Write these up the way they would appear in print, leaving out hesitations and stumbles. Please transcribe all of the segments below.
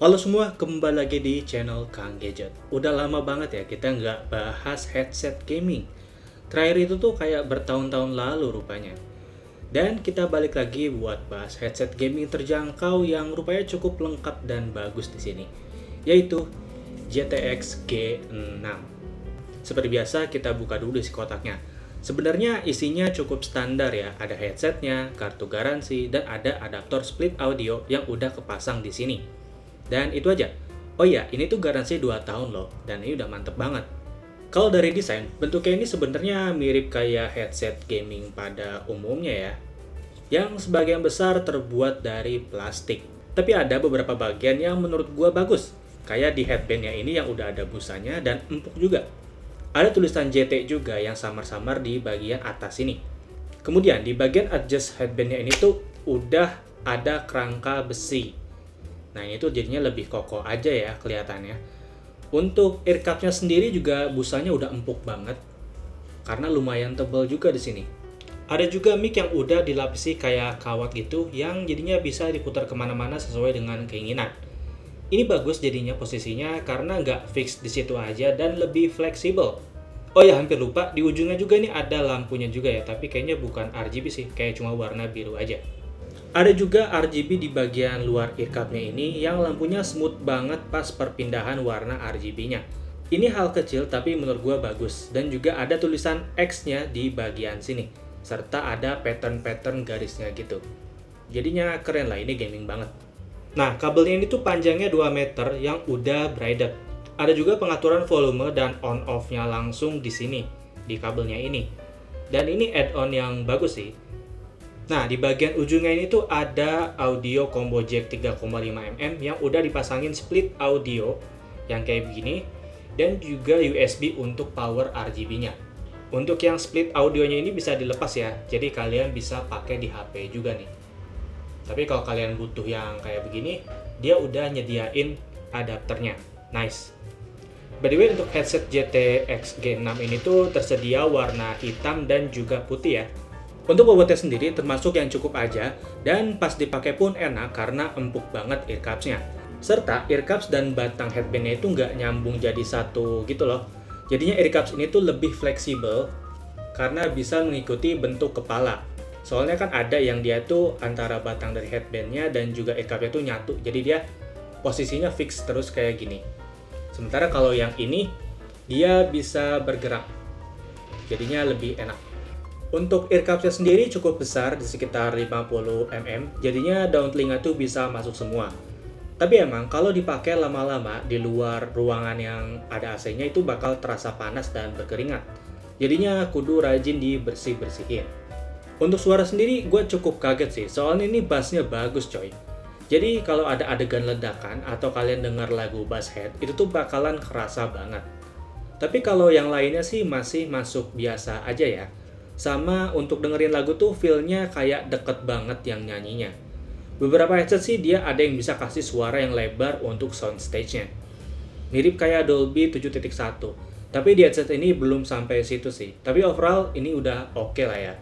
Halo semua, kembali lagi di channel Kang Gadget. Udah lama banget ya kita nggak bahas headset gaming. Terakhir itu tuh kayak bertahun-tahun lalu rupanya. Dan kita balik lagi buat bahas headset gaming terjangkau yang rupanya cukup lengkap dan bagus di sini, yaitu GTX G6. Seperti biasa kita buka dulu isi kotaknya. Sebenarnya isinya cukup standar ya, ada headsetnya, kartu garansi, dan ada adaptor split audio yang udah kepasang di sini. Dan itu aja. Oh iya, ini tuh garansi 2 tahun loh, dan ini udah mantep banget. Kalau dari desain, bentuknya ini sebenarnya mirip kayak headset gaming pada umumnya ya, yang sebagian besar terbuat dari plastik. Tapi ada beberapa bagian yang menurut gua bagus, kayak di headbandnya ini yang udah ada busanya dan empuk juga. Ada tulisan JT juga yang samar-samar di bagian atas ini. Kemudian di bagian adjust headbandnya ini tuh udah ada kerangka besi. Nah ini tuh jadinya lebih kokoh aja ya kelihatannya. Untuk ear cups-nya sendiri juga busanya udah empuk banget, karena lumayan tebal juga di sini. Ada juga mic yang udah dilapisi kayak kawat gitu, yang jadinya bisa diputar kemana-mana sesuai dengan keinginan. Ini bagus jadinya posisinya karena nggak fix di situ aja dan lebih fleksibel. Oh ya, hampir lupa, di ujungnya juga ini ada lampunya juga ya, tapi kayaknya bukan RGB sih, kayak cuma warna biru aja. Ada juga RGB di bagian luar ear cup-nya ini yang lampunya smooth banget pas perpindahan warna RGB-nya. Ini hal kecil tapi menurut gua bagus, dan juga ada tulisan X-nya di bagian sini, serta ada pattern-pattern garisnya gitu. Jadinya keren lah, ini gaming banget. Nah, kabelnya ini tuh panjangnya 2 meter yang udah braided. Ada juga pengaturan volume dan on-off-nya langsung di sini, di kabelnya ini. Dan ini add-on yang bagus sih. Nah, di bagian ujungnya ini tuh ada audio combo jack 3,5 mm yang udah dipasangin split audio yang kayak begini, dan juga USB untuk power RGB-nya. Untuk yang split audionya ini bisa dilepas ya, jadi kalian bisa pakai di HP juga nih. Tapi kalau kalian butuh yang kayak begini, dia udah nyediain adapternya. Nice. By the way, untuk headset GTX G6 ini tuh tersedia warna hitam dan juga putih ya. Untuk bobotnya sendiri termasuk yang cukup aja, dan pas dipakai pun enak karena empuk banget ear cups-nya. Serta ear cups dan batang headband-nya itu nggak nyambung jadi satu gitu loh. Jadinya ear cups ini tuh lebih fleksibel karena bisa mengikuti bentuk kepala. Soalnya kan ada yang dia tuh antara batang dari headband-nya dan juga ear cups-nya tuh nyatu, jadi dia posisinya fix terus kayak gini. Sementara kalau yang ini, dia bisa bergerak, jadinya lebih enak. Untuk ear cups-nya sendiri cukup besar, di sekitar 50 mm, jadinya daun telinga tuh bisa masuk semua. Tapi emang kalau dipakai lama-lama di luar ruangan yang ada AC-nya itu bakal terasa panas dan berkeringat. Jadinya kudu rajin dibersih-bersihin. Untuk suara sendiri gue cukup kaget sih, soalnya ini bassnya bagus coy. Jadi kalau ada adegan ledakan atau kalian dengar lagu bass head, itu tuh bakalan kerasa banget. Tapi kalau yang lainnya sih masih masuk biasa aja ya. Sama untuk dengerin lagu tuh feel-nya kayak deket banget yang nyanyinya. Beberapa headset sih dia ada yang bisa kasih suara yang lebar untuk soundstage-nya. Mirip kayak Dolby 7.1. Tapi di headset ini belum sampai situ sih. Tapi overall ini udah oke lah ya.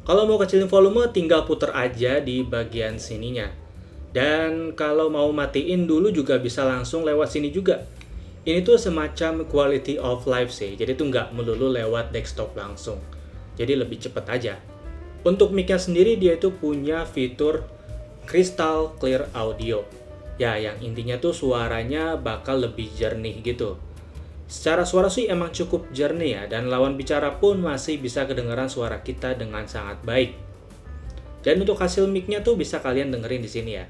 Kalau mau kecilin volume tinggal puter aja di bagian sininya. Dan kalau mau matiin dulu juga bisa langsung lewat sini juga. Ini tuh semacam quality of life sih, jadi tuh nggak melulu lewat desktop langsung. Jadi lebih cepet aja. Untuk mic-nya sendiri dia itu punya fitur crystal clear audio. Ya, yang intinya tuh suaranya bakal lebih jernih gitu. Secara suara sih emang cukup jernih ya, dan lawan bicara pun masih bisa kedengaran suara kita dengan sangat baik. Dan untuk hasil mic-nya tuh bisa kalian dengerin di sini ya.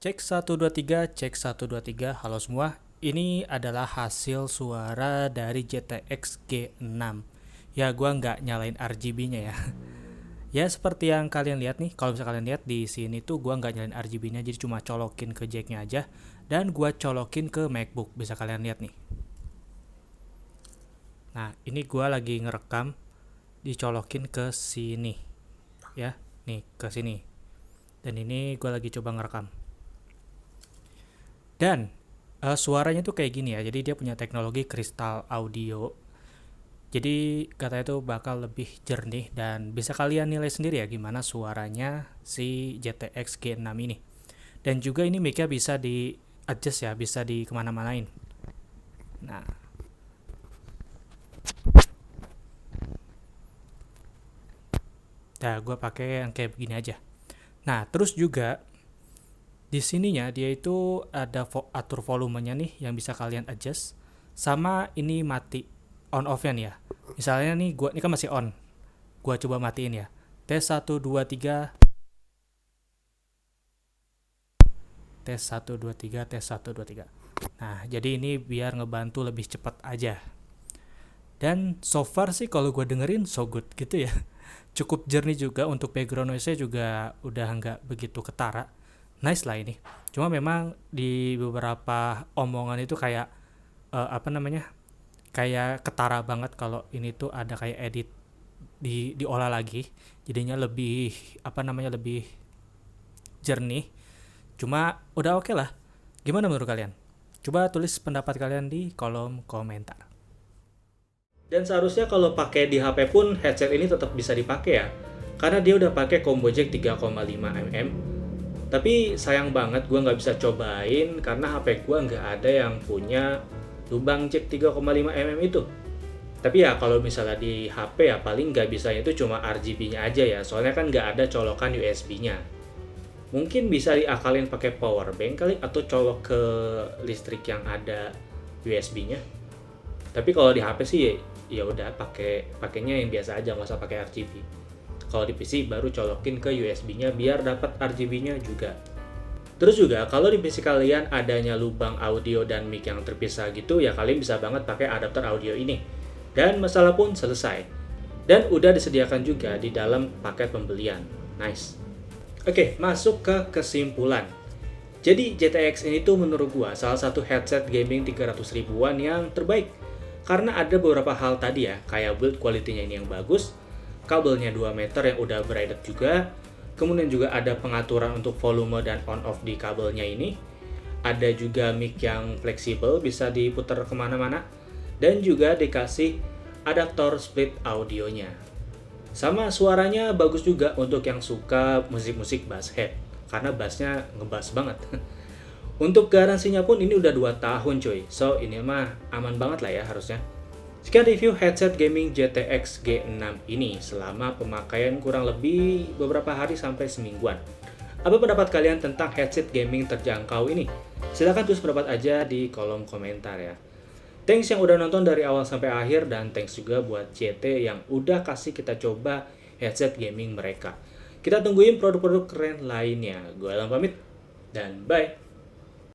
Cek 123, cek 123, halo semua. Ini adalah hasil suara dari GTX G6. Ya, gua nggak nyalain RGB-nya ya. Ya, seperti yang kalian lihat nih, kalau bisa kalian lihat di sini tuh gua nggak nyalain RGB-nya, jadi cuma colokin ke jack-nya aja. Dan gua colokin ke MacBook, bisa kalian lihat nih. Nah, ini gua lagi ngerekam, dicolokin ke sini. Ya, nih ke sini. Dan ini gua lagi coba ngerekam. Dan suaranya tuh kayak gini ya, jadi dia punya teknologi crystal audio. Jadi katanya tuh bakal lebih jernih, dan bisa kalian nilai sendiri ya gimana suaranya si GTX G6 ini. Dan juga ini mic-nya bisa di adjust ya, bisa di kemana-manain. Nah, gue pakai yang kayak begini aja. Nah, terus juga di sininya dia itu ada atur volumenya nih yang bisa kalian adjust. Sama ini mati on off-nya nih ya. Misalnya nih ini kan masih on. Gua coba matiin ya. Tes 1 2 3. Tes 1 2 3, tes 1 2 3. Nah, jadi ini biar ngebantu lebih cepat aja. Dan so far sih kalau gue dengerin so good gitu ya. Cukup jernih juga, untuk background noise-nya juga udah nggak begitu ketara. Nice lah ini. Cuma memang di beberapa omongan itu kayak kayak ketara banget kalau ini tuh ada kayak edit diolah lagi. Jadinya lebih lebih jernih. Cuma udah oke lah. Gimana menurut kalian? Coba tulis pendapat kalian di kolom komentar. Dan seharusnya kalau pakai di HP pun headset ini tetap bisa dipakai ya. Karena dia udah pakai combo jack 3,5 mm. Tapi sayang banget gue nggak bisa cobain karena HP gue nggak ada yang punya lubang jack 3,5 mm itu. Tapi ya kalau misalnya di HP ya paling nggak bisanya itu cuma RGB-nya aja ya. Soalnya kan nggak ada colokan USB-nya. Mungkin bisa diakalin pakai power bank kali atau colok ke listrik yang ada USB-nya. Tapi kalau di HP sih ya udah pakainya yang biasa aja, nggak usah pakai RGB. Kalau di PC baru colokin ke USB-nya biar dapat RGB-nya juga. Terus juga kalau di PC kalian adanya lubang audio dan mic yang terpisah gitu ya kalian bisa banget pakai adapter audio ini. Dan masalah pun selesai. Dan udah disediakan juga di dalam paket pembelian. Nice. Oke, masuk ke kesimpulan. Jadi GTX ini tuh menurut gua salah satu headset gaming 300 ribuan yang terbaik. Karena ada beberapa hal tadi ya, kayak build quality-nya ini yang bagus, kabelnya 2 meter yang udah braided juga, kemudian juga ada pengaturan untuk volume dan on off di kabelnya ini, ada juga mic yang fleksibel bisa diputar kemana-mana, dan juga dikasih adaptor split audionya. Sama suaranya bagus juga untuk yang suka musik-musik bass head, karena bassnya ngebass banget. Untuk garansinya pun ini udah 2 tahun cuy, so ini mah aman banget lah ya harusnya. Sekian review headset gaming GTX G6 ini selama pemakaian kurang lebih beberapa hari sampai semingguan. Apa pendapat kalian tentang headset gaming terjangkau ini? Silahkan tulis pendapat aja di kolom komentar ya. Thanks yang udah nonton dari awal sampai akhir, dan thanks juga buat CT yang udah kasih kita coba headset gaming mereka. Kita tungguin produk-produk keren lainnya. Gue Alam pamit, dan bye!